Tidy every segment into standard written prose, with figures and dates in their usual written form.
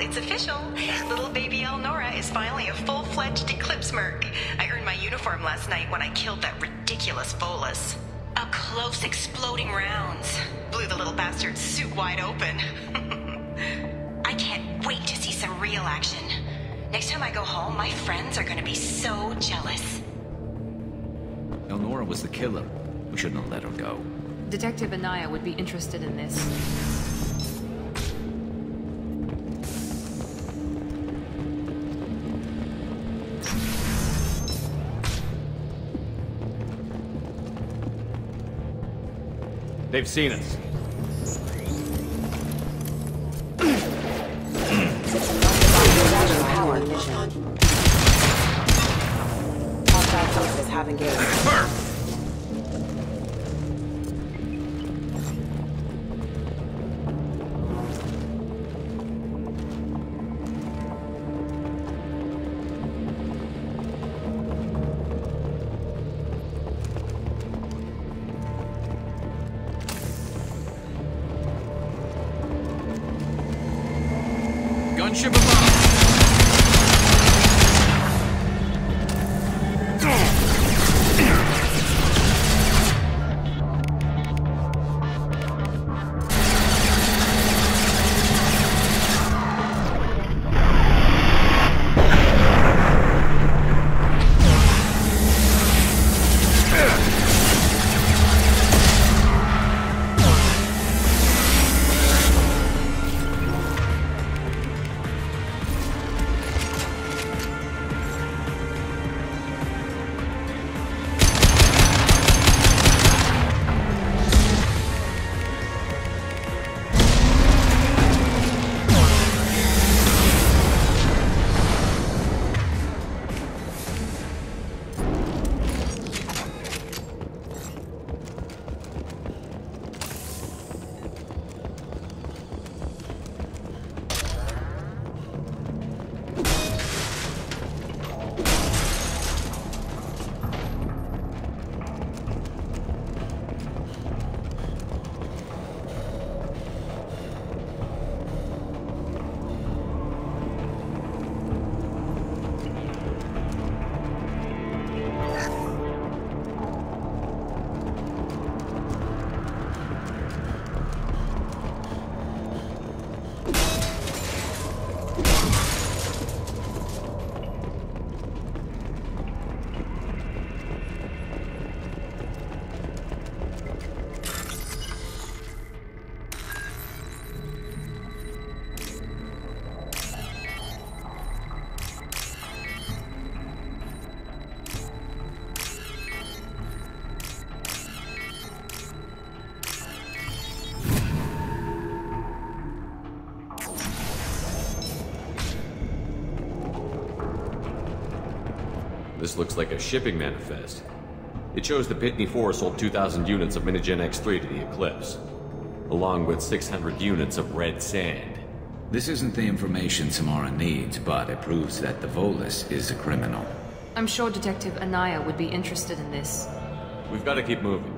it's official. Little baby Elnora is finally a full-fledged Eclipse merc. I earned my uniform last night when I killed that ridiculous Volus. Up close, exploding rounds. Blew the little bastard's suit wide open. I can't wait to see some real action. Next time I go home, my friends are gonna be so jealous. Elnora was the killer. We shouldn't have let her go. Detective Anaya would be interested in this. They've seen us. Power mission. Hostile forces have engaged. Gunship above! This looks like a shipping manifest. It shows the Pitney 4 sold 2,000 units of Minigen X3 to the Eclipse, along with 600 units of red sand. This isn't the information Samara needs, but it proves that the Volus is a criminal. I'm sure Detective Anaya would be interested in this. We've got to keep moving.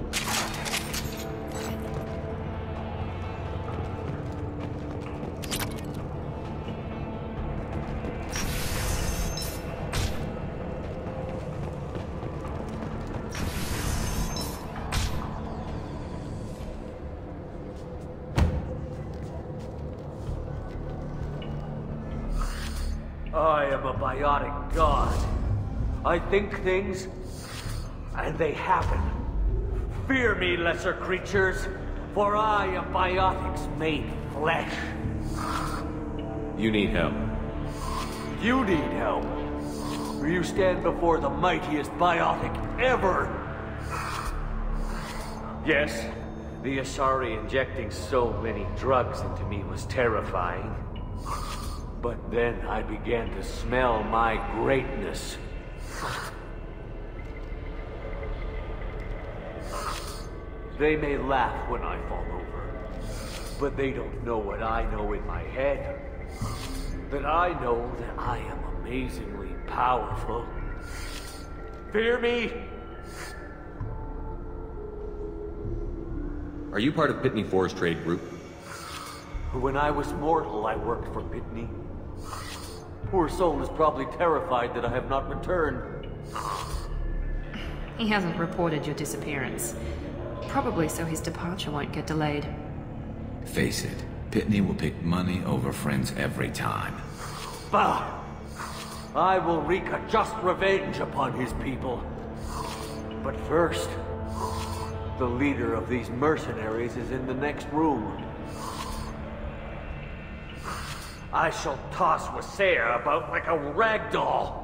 I am a biotic god. I think things, and they happen. Fear me, lesser creatures, for I am biotics made flesh. You need help. You need help. For you stand before the mightiest biotic ever. Yes, the Asari injecting so many drugs into me was terrifying. But then I began to smell my greatness. They may laugh when I fall over, but they don't know what I know in my head. That I know that I am amazingly powerful. Fear me? Are you part of Pitney 4's trade group? When I was mortal, I worked for Pitney. Poor soul is probably terrified that I have not returned. He hasn't reported your disappearance. Probably so his departure won't get delayed. Face it, Pitney will pick money over friends every time. Bah! I will wreak a just revenge upon his people. But first, the leader of these mercenaries is in the next room. I shall toss Wasea about like a rag doll.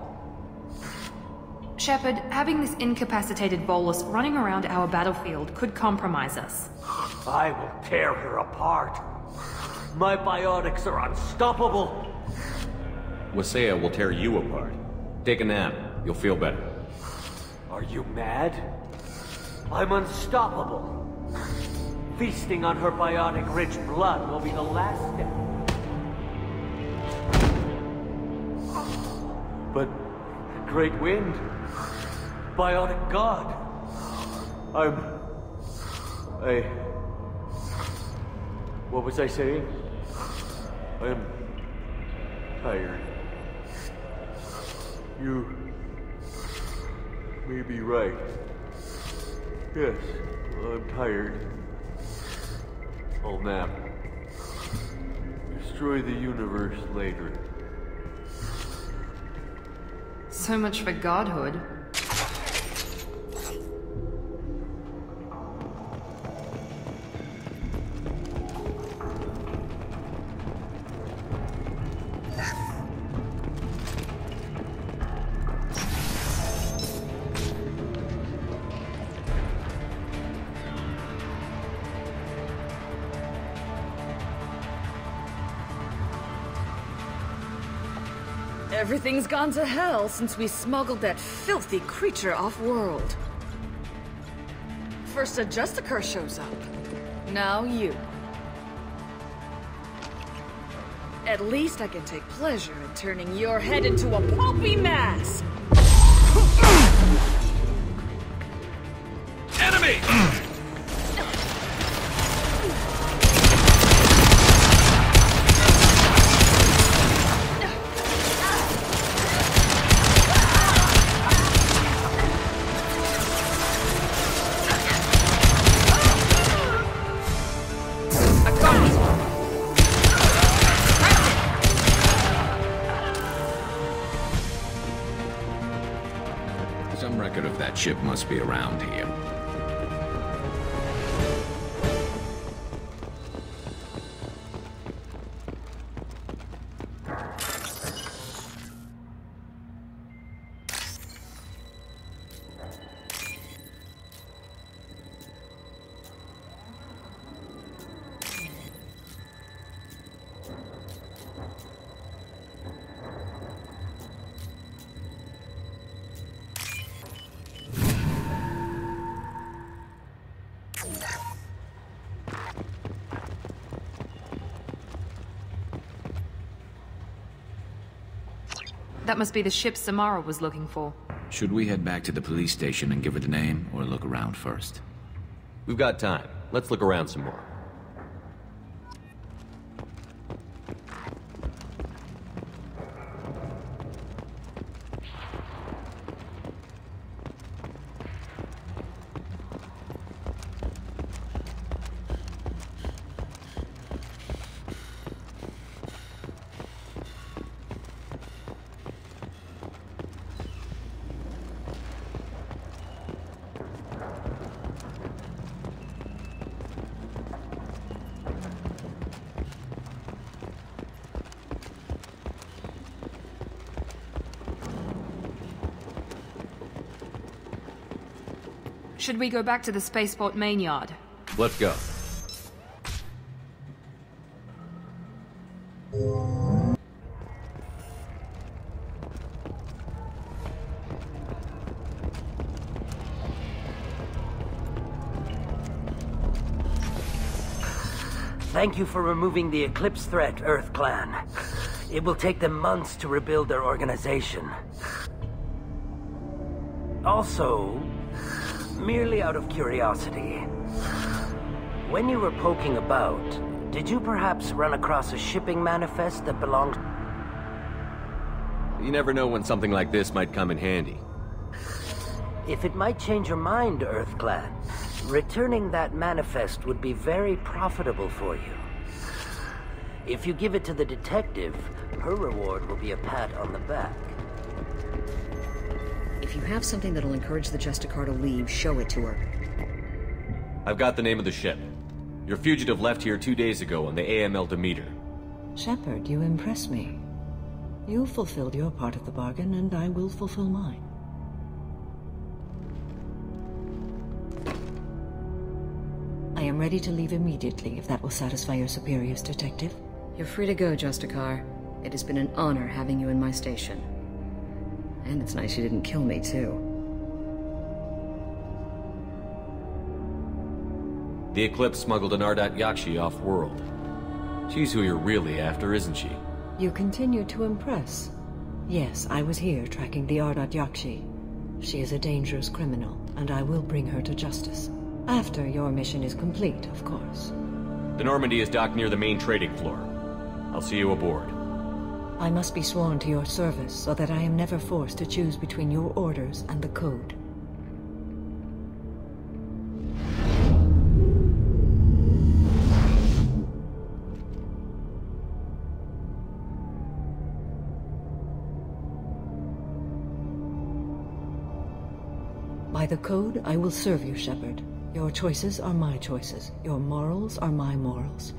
Shepard, having this incapacitated Volus running around our battlefield could compromise us. I will tear her apart. My biotics are unstoppable. Wasea will tear you apart. Take a nap. You'll feel better. Are you mad? I'm unstoppable. Feasting on her biotic-rich blood will be the last step. But, Great Wind, Biotic God, what was I saying? I am tired. You may be right. Yes, I'm tired. I'll nap. Destroy the universe later. So much for godhood. Everything's gone to hell since we smuggled that filthy creature off-world. First a Justicar shows up. Now you. At least I can take pleasure in turning your head into a pulpy mass! Enemy! Some record of that ship must be around here. That must be the ship Samara was looking for. Should we head back to the police station and give her the name, or look around first? We've got time. Let's look around some more. Should we go back to the spaceport main yard? Let's go. Thank you for removing the Eclipse threat, Earth Clan. It will take them months to rebuild their organization. Also, merely out of curiosity, when you were poking about, did you perhaps run across a shipping manifest that belonged... You never know when something like this might come in handy. If it might change your mind, Earth Clan, returning that manifest would be very profitable for you. If you give it to the detective, her reward will be a pat on the back. If you have something that'll encourage the Justicar to leave, show it to her. I've got the name of the ship. Your fugitive left here 2 days ago on the AML Demeter. Shepard, you impress me. You fulfilled your part of the bargain, and I will fulfill mine. I am ready to leave immediately, if that will satisfy your superiors, Detective. You're free to go, Justicar. It has been an honor having you in my station. And it's nice you didn't kill me, too. The Eclipse smuggled an Ardat Yakshi off-world. She's who you're really after, isn't she? You continue to impress. Yes, I was here tracking the Ardat Yakshi. She is a dangerous criminal, and I will bring her to justice. After your mission is complete, of course. The Normandy is docked near the main trading floor. I'll see you aboard. I must be sworn to your service so that I am never forced to choose between your orders and the Code. By the Code, I will serve you, Shepard. Your choices are my choices. Your morals are my morals.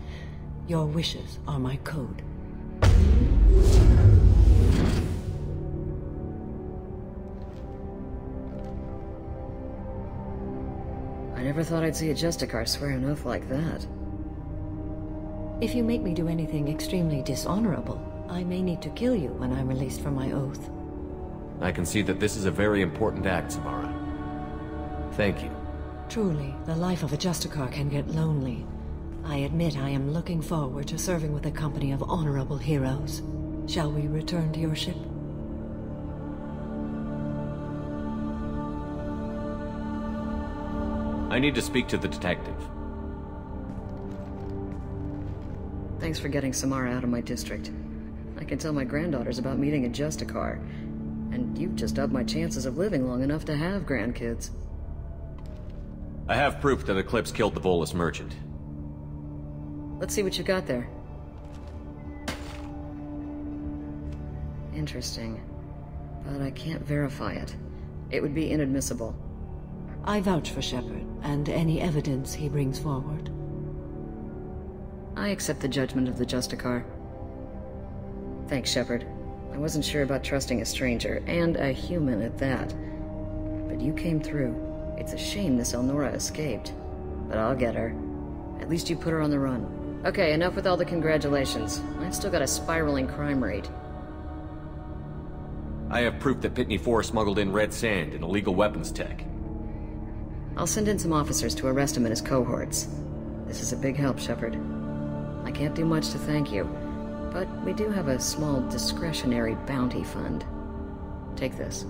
Your wishes are my code. I never thought I'd see a Justicar swear an oath like that. If you make me do anything extremely dishonorable, I may need to kill you when I'm released from my oath. I can see that this is a very important act, Samara. Thank you. Truly, the life of a Justicar can get lonely. I admit I am looking forward to serving with a company of honorable heroes. Shall we return to your ship? I need to speak to the detective. Thanks for getting Samara out of my district. I can tell my granddaughters about meeting a Justicar, and you've just upped my chances of living long enough to have grandkids. I have proof that Eclipse killed the Volus merchant. Let's see what you got there. Interesting. But I can't verify it. It would be inadmissible. I vouch for Shepard, and any evidence he brings forward. I accept the judgment of the Justicar. Thanks, Shepard. I wasn't sure about trusting a stranger, and a human at that. But you came through. It's a shame this Elnora escaped. But I'll get her. At least you put her on the run. Okay, enough with all the congratulations. I've still got a spiraling crime rate. I have proof that Pitney 4 smuggled in red sand and illegal weapons tech. I'll send in some officers to arrest him and his cohorts. This is a big help, Shepard. I can't do much to thank you, but we do have a small discretionary bounty fund. Take this.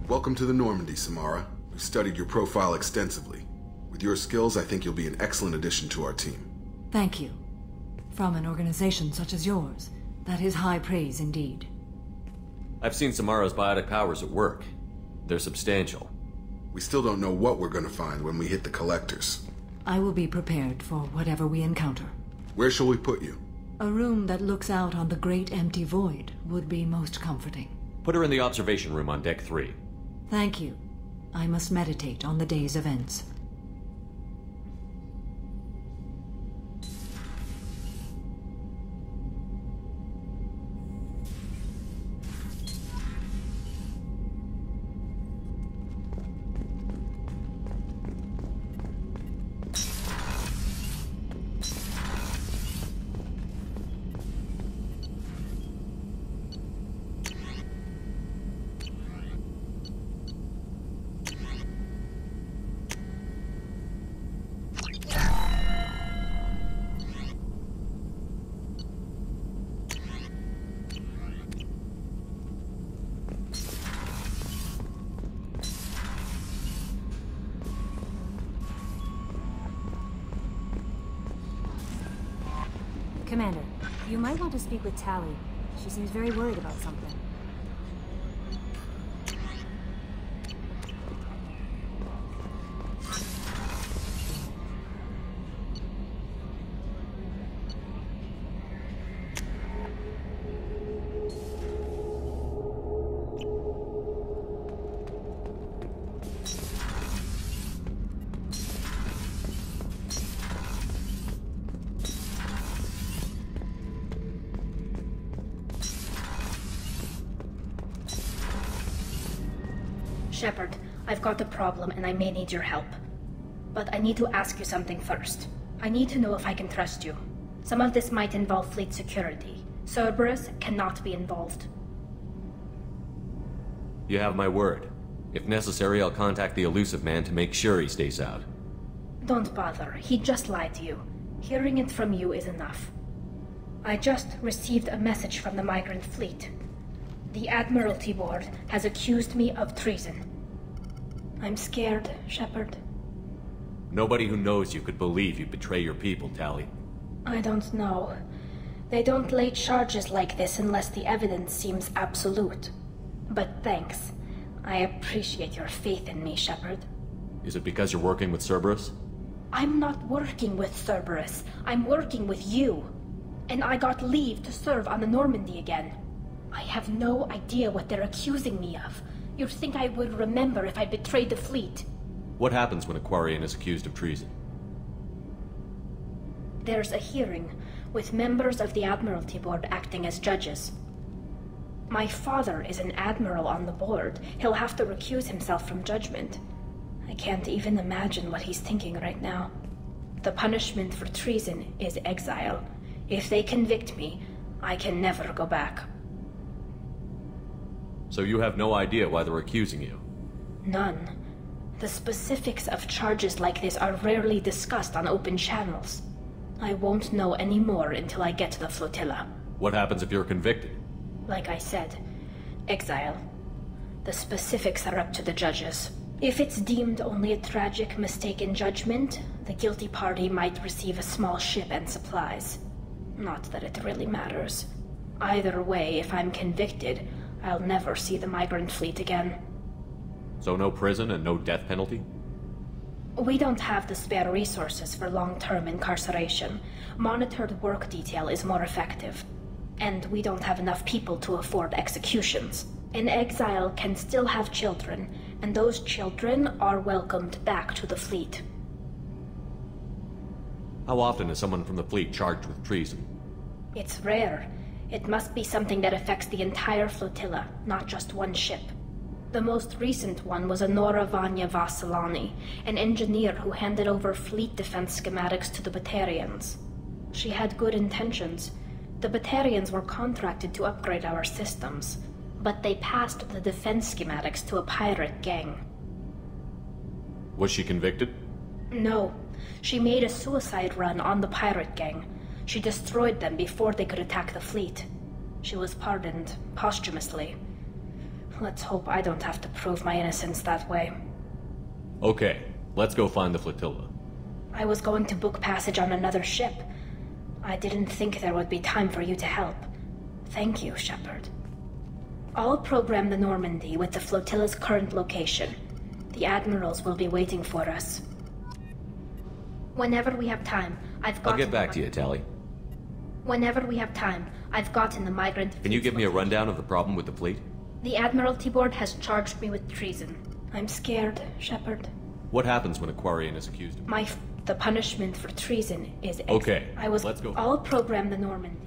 Welcome to the Normandy, Samara. We've studied your profile extensively. With your skills, I think you'll be an excellent addition to our team. Thank you. From an organization such as yours, that is high praise indeed. I've seen Samara's biotic powers at work. They're substantial. We still don't know what we're gonna find when we hit the collectors. I will be prepared for whatever we encounter. Where shall we put you? A room that looks out on the great empty void would be most comforting. Put her in the observation room on Deck 3. Thank you. I must meditate on the day's events. Commander, you might want to speak with Tally. She seems very worried about something. Shepard, I've got a problem and I may need your help. But I need to ask you something first. I need to know if I can trust you. Some of this might involve fleet security. Cerberus cannot be involved. You have my word. If necessary, I'll contact the elusive man to make sure he stays out. Don't bother. He just lied to you. Hearing it from you is enough. I just received a message from the migrant fleet. The Admiralty Board has accused me of treason. I'm scared, Shepard. Nobody who knows you could believe you betray your people, Tally. I don't know. They don't lay charges like this unless the evidence seems absolute. But thanks. I appreciate your faith in me, Shepard. Is it because you're working with Cerberus? I'm not working with Cerberus. I'm working with you. And I got leave to serve on the Normandy again. I have no idea what they're accusing me of. You'd think I would remember if I betrayed the fleet. What happens when a Quarian is accused of treason? There's a hearing, with members of the Admiralty Board acting as judges. My father is an admiral on the board. He'll have to recuse himself from judgment. I can't even imagine what he's thinking right now. The punishment for treason is exile. If they convict me, I can never go back. So you have no idea why they're accusing you? None. The specifics of charges like this are rarely discussed on open channels. I won't know any more until I get to the flotilla. What happens if you're convicted? Like I said, exile. The specifics are up to the judges. If it's deemed only a tragic mistake in judgment, the guilty party might receive a small ship and supplies. Not that it really matters. Either way, if I'm convicted, I'll never see the migrant fleet again. So no prison and no death penalty? We don't have the spare resources for long-term incarceration. Monitored work detail is more effective. And we don't have enough people to afford executions. An exile can still have children, and those children are welcomed back to the fleet. How often is someone from the fleet charged with treason? It's rare. It must be something that affects the entire flotilla, not just one ship. The most recent one was Honora Vanya Vassilani, an engineer who handed over fleet defense schematics to the Batarians. She had good intentions. The Batarians were contracted to upgrade our systems, but they passed the defense schematics to a pirate gang. Was she convicted? No. She made a suicide run on the pirate gang. She destroyed them before they could attack the fleet. She was pardoned posthumously. Let's hope I don't have to prove my innocence that way. Okay, let's go find the flotilla. I was going to book passage on another ship. I didn't think there would be time for you to help. Thank you, Shepard. I'll program the Normandy with the flotilla's current location. The admirals will be waiting for us. Whenever we have time, I'll get back to you, Tally. Whenever we have time, I've gotten the migrant... Can you give me a rundown of the problem with the fleet? The Admiralty Board has charged me with treason. I'm scared, Shepard. What happens when a Quarian is accused of... The punishment for treason is... Okay, let's go. I'll program the Normandy.